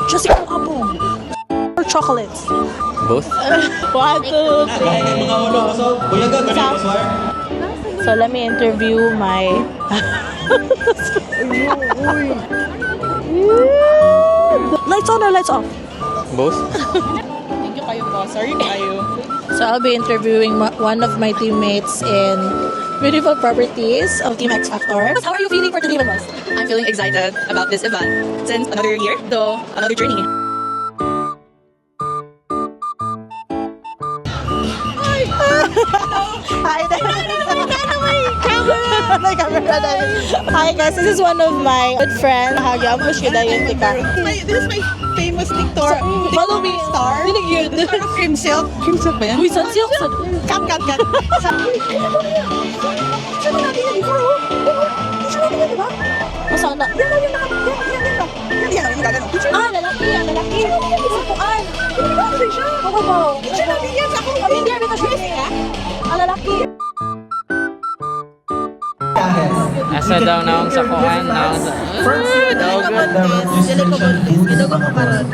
Just ikaw ka po. Or chocolates. Both? 1, 2, 3. So let me interview my... Lights on or lights off? Both? Thank you kayo po. Sorry kayo. So I'll be interviewing one of my teammates in Beautiful Properties of Team X Factor. How are you feeling for today, Boss? I'm feeling excited about this event since another year, so another journey. Hi Hi guys, this is one of my good friends. This is my famous TikTok. Follow me. Star. Really good. Cream silk. Cream silk ba yan? Uy, sun silk. Cut. Saan natin yan before, oh? Saan natin yan, diba? Masana. Yan. Lalaki. Sapuan. Hindi siya. Ako ba? Hindi natin yan. Sa akong pamilya. Lalaki. Asa daw naong sakuan, naong sa... Dili ko buntis. Gidugo ko karon.